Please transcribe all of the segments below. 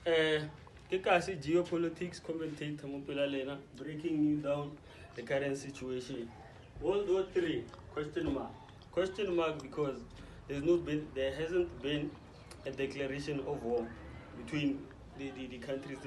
Kekasi geopolitics commentator Mopela Lena, breaking you down the current situation. World War III, question mark. Question mark because there hasn't been a declaration of war between the countries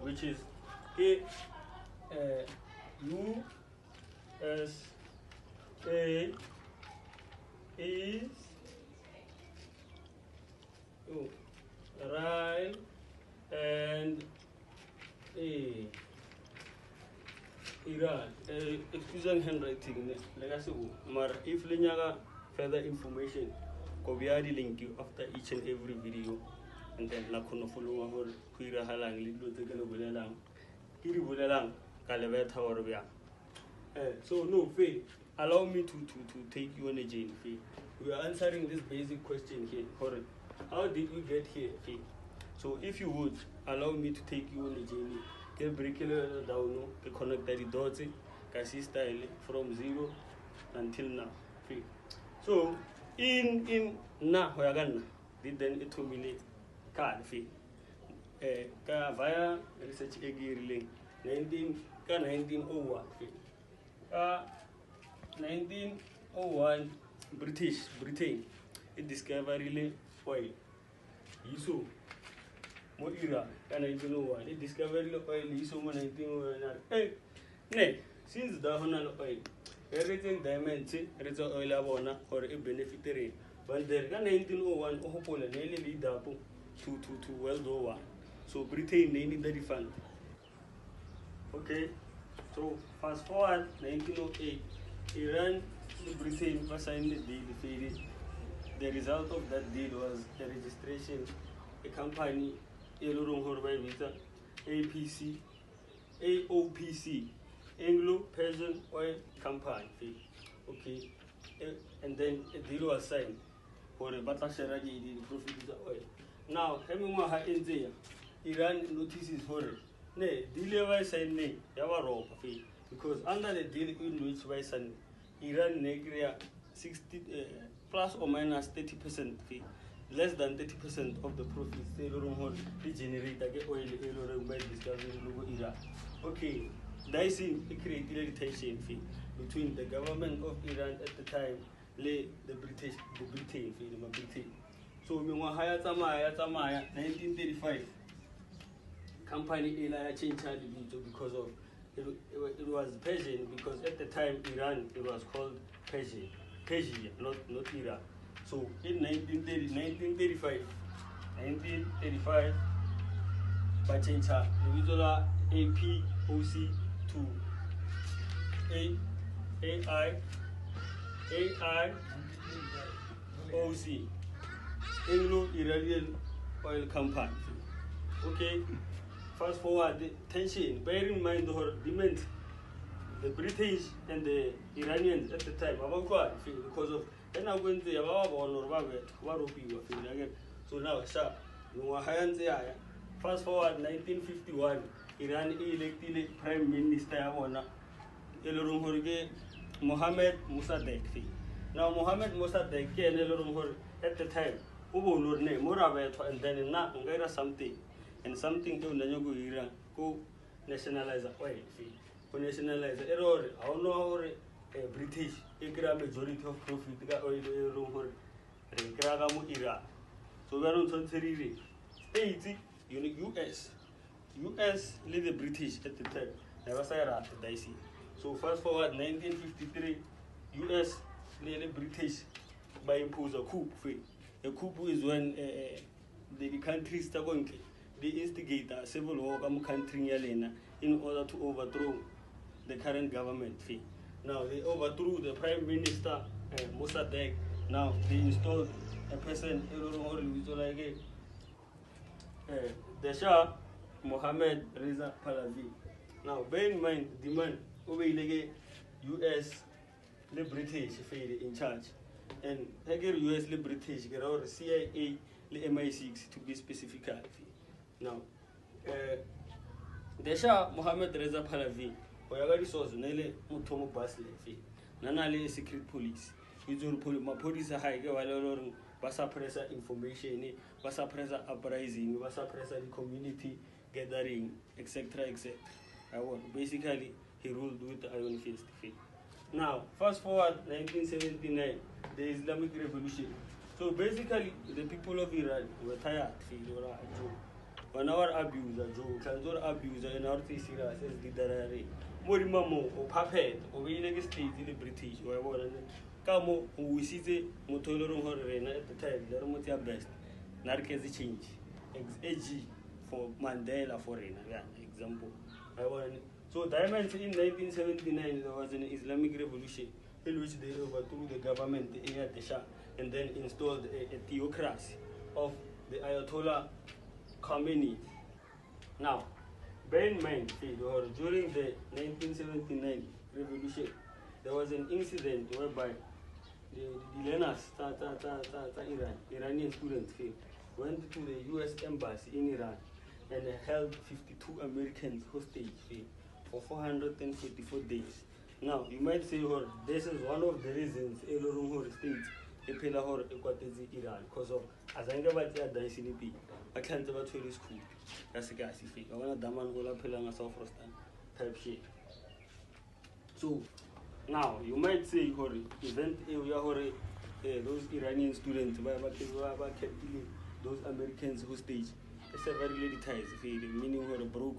which is USA is Israel and Iran. Excuse me, handwriting. If you further information, go via the link after each and every video, and then la kono follow our kuira halang lido te kana bulelang kiri bulelang kalebeta orbia. So no, Faye, allow me to take you on a journey, Faye. We are answering this basic question here. How did we get here, Faye? So if you would allow me to take you on a journey, get break it down, connect the dots, kasi style from zero until now, Faye. So in na hoyagan did then it will be card, Faye. Via research again 1901, Faye. 1901 Britain it discovered oil. Yiso mo era 1901 it discovered oil. Yiso mo 1901. Since the honor oil everything diamond it's oil abona or a beneficiary. But there 1901 Opola nearly lead up to World War I. So Britain needed the refund. Okay. So fast forward 1908, Iran and Britain signed the deal. The result of that deal was a registration, a company, AOPC, Anglo-Persian Oil Company. Okay, and then a deal was signed for the Batasharaji, the profit of the oil. Now, Iran notices horror. Ne, deal by sign ne, yawa because under the deal in which by sign, Iran negra 60 plus or minus 30% fee, less than 30% of the profits they don't generate oil by discovering Iran. Okay, dicing create irritation fee between the government of Iran at the time, the Britain fee, So Hayat Amaya 1935. Company Ela changed because of it was Persian, because at the time Iran it was called Persia, not Iran. So in 1935, by change the APOC to AIOC, Anglo-Iranian Oil Company. Okay. Fast forward the tension, bear in mind the British and the Iranians at the time, because of then I went there so now fast forward 1951, Iran elected Prime Minister Mohammed Mossadegh. Now Mohammed Mossadegh at the time and then something. And something to Iran go nationalize oil fee. Go nationalize error, I don't know British, a majority of profit got oil Iran. So we are on three states, US lead the British at the time. Never say that dicey. So fast forward 1953, US lead the British by impose a coup fee. A coup is when the country start going. They instigate a civil war country in order to overthrow the current government fee. Now they overthrew the Prime Minister Mossadegh. Now they installed a person the Shah Mohammed Reza Pahlavi. Now bear in mind the man over US the British in charge, and US the British CIA the MI6 to be specific. Now, the Shah Mohammed Reza Pahlavi, Oyaga resource, Nele Mutomo Basle, Nanale secret police. Police are high, ba suppressa information, ba suppressa uprising, ba suppressa the community gathering, etc. etc. Basically, he ruled with the iron fist. Now, fast forward 1979, the Islamic Revolution. So basically, the people of Iran were tired. When our abuser, Joe, Kanzor abuser, and our Tisira says the Darare, Morimamo, or Papet, or we state in the British, or whatever. Kamo, we see the Motoloro Horrena at the time, the Romotia best. Narkezi change. XAG for Mandela for an example. So diamonds in 1979 there was an Islamic revolution in which they overthrew the government, the Shah, and then installed a theocracy of the Ayatollah Khomeini. Now, bear in mind, during the 1979 revolution, there was an incident whereby the learners, Iranian students, went to the US embassy in Iran and held 52 Americans hostage for 444 days. Now, you might say, this is one of the reasons Elorun states Epelahor Equatezi Iran, because of Azangabati Daisinipi, I can't ever tell this school. That's a gas if I want a Daman Gola Pelanga South Rostan type shit. So, now, you might say, event those Iranian students, those Americans hostage. It's a very lady ties, meaning broke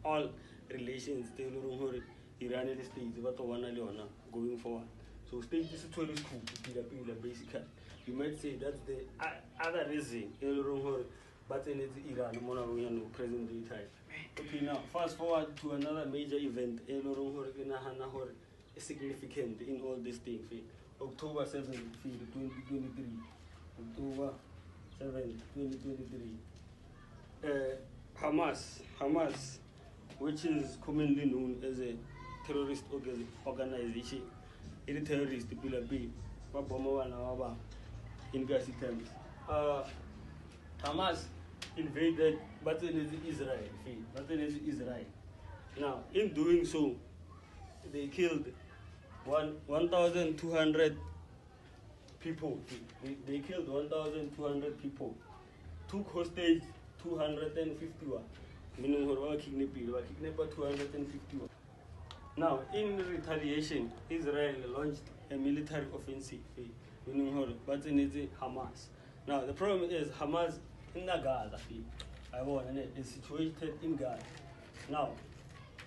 all relations, Iranian states, going forward. So state this is totally cool, basically. You might say that's the other reason, but in Iran, present day time. Okay, now fast forward to another major event, significant in all these things. October 7th, 2023. October 7th, 2023. Hamas, which is commonly known as a terrorist organization, it's a terrorist in Gazi terms. Hamas invaded Israel. Now, in doing so, they killed 1,200 people. They killed 1,200 people. Took hostage 251. Meaning who kidnapped 251. Now, in retaliation, Israel launched a military offensive, meaning Hamas. Now, the problem is Hamas in Gaza, is situated in Gaza. Now,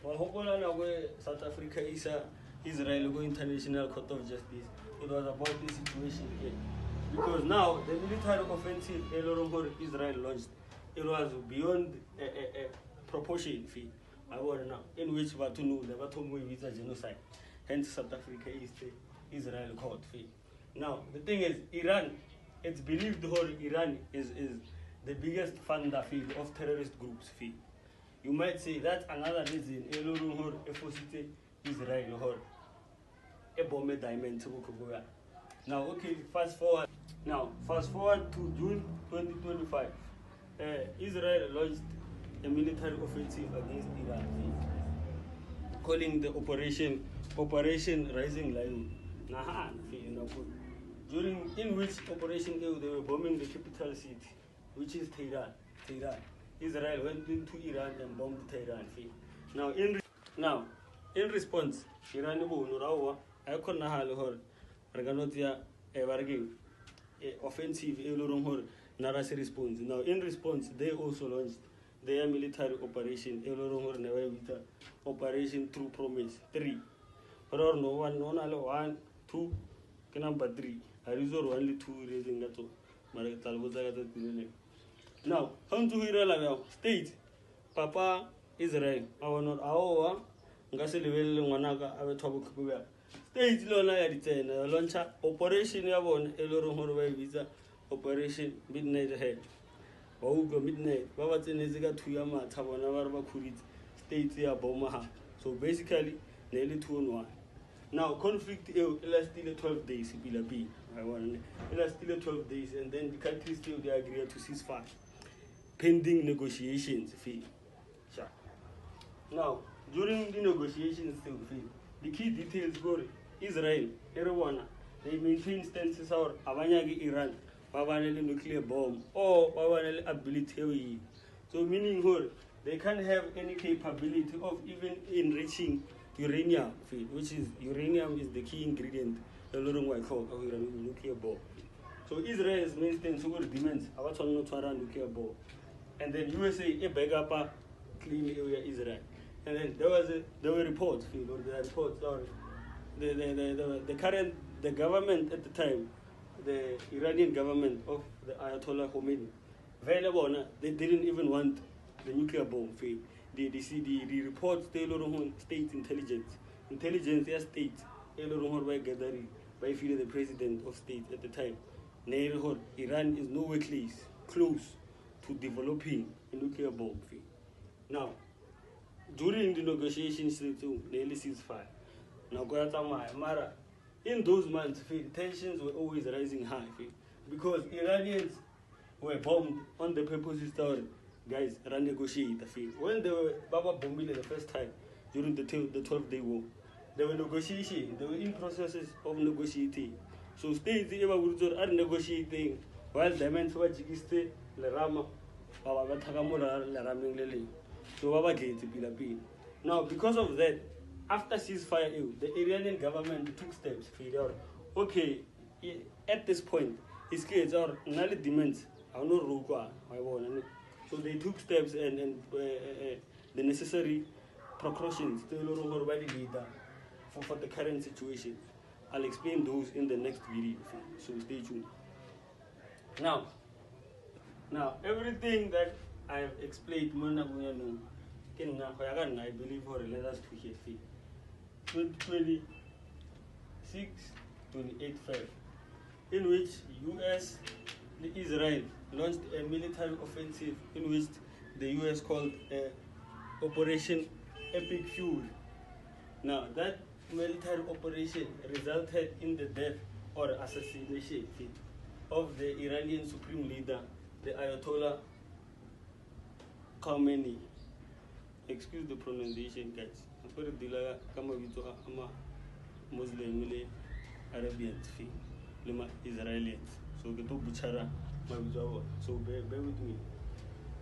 South Africa is Israel International Court of Justice. It was about this situation here. Because now the military offensive Israel launched, it was beyond a proportion in which the genocide. Hence South Africa is the Israel court. Now the thing is, Iran, it's believed Iran is the biggest funder of terrorist groups. You might say that's another reason Israel a bomb diamond. Now, okay, fast forward to June 2025. Israel launched a military offensive against Iran, calling the Operation Rising Lion. In which Operation they were bombing the capital city, which is Tehran. Israel went into Iran and bombed Tehran. Now, in response, Iran offensive response. Now, in response, they also launched their military operation, Operation True Promise 3. One, two, number 3. I resolve only 2 raising that. Now, come to Israel, state, Papa Israel, our not our Gassil Wanaka, our top state Lona Editan, launcher, Operation Yavon, Eloro Visa, Operation Midnight Ahead. Oga Midnight, Babatin Iziga Tuyama, Tabanava Kurit, state here, Bomaha. So basically, nearly 2 on 1. Now, conflict is still 12 days, it still 12 days, and then the countries still they agree to ceasefire. Pending negotiations. Now, during the negotiations, the key details were Israel, Iran, they maintain stances or Avanyagi Iran, nuclear bomb or ability. So meaning they can't have any capability of even enriching uranium, which is uranium is the key ingredient of nuclear bomb. So Israel's main thing demands about nuclear bomb. And then USA a beg up a clean area Israel. And then there were reports, the government at the time, the Iranian government of the Ayatollah Khomeini, they didn't even want the nuclear bomb. The reports state intelligence state by the president of state at the time. Iran is nowhere close to developing a nuclear bomb. Now, during the negotiations to nearly ceasefire, in those months, tensions were always rising high because Iranians were bombed on the purposes that guys negotiate. When they were bombing the first time during the 12-day war, they were negotiating. They were in processes of negotiating. So states are negotiating while the men were jigiste le rama baba bathakamula le rameng le leng. So baba tletse pila. Now because of that, after ceasefire, the Iranian government took steps. Okay, at this point, his kids are not demands. So they took steps and the necessary precautions for the current situation. I'll explain those in the next video, so stay tuned. Now everything that I have explained, I believe for let us to hear 26/28/5, in which US, Israel launched a military offensive in which the US called Operation Epic Fury. Now that military operation resulted in the death or assassination of the Iranian supreme leader, the Ayatollah Khomeini. Excuse the pronunciation, guys. Muslim, Arabians, Israelians. So bear with me.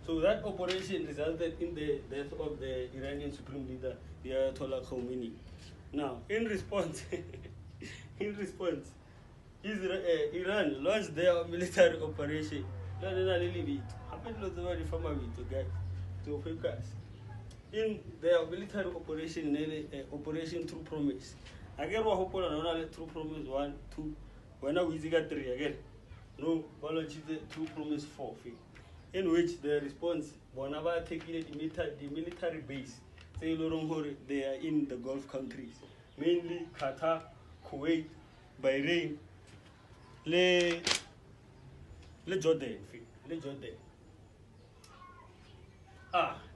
So that operation resulted in the death of the Iranian supreme leader, the Ayatollah Khomeini. Now, in response, Iran launched their military operation. In their military operation, Operation True Promise. Again, what happened? True Promise 1, 2. When I was 3 again. No, True Promise 4. In which the response, whenever taking the military base, they are in the Gulf countries, mainly Qatar, Kuwait, Bahrain, Jordan.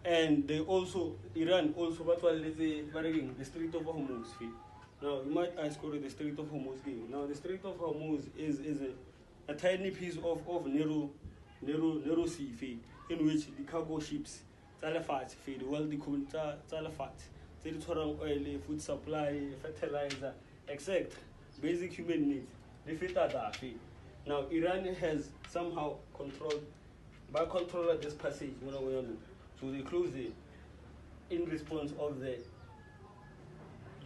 And they also, Iran also, the Strait of Hormuz. Now, you might ask what the Strait of Hormuz is. Now, the Strait of Hormuz is a tiny piece of narrow sea, in which the cargo ships, the world oil, food supply, fertilizer, etc. Basic human needs. They fit that. Now, Iran has somehow controlled this passage. So they closed it in response of the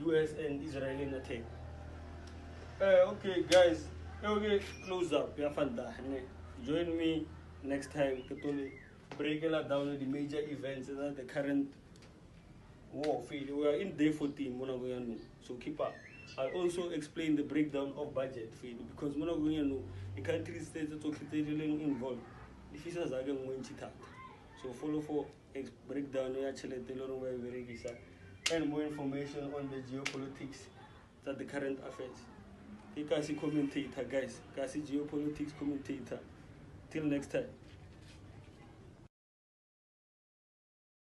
US and Israeli attack. Okay, guys, okay, close up. Join me next time to break down the major events that the current war. We are in day 14, so keep up. I'll also explain the breakdown of budget because the country states are involved. So follow for breakdown and more information on the geopolitics that the current affairs. You can see commentator, guys. You can see geopolitics commentator. Till next time.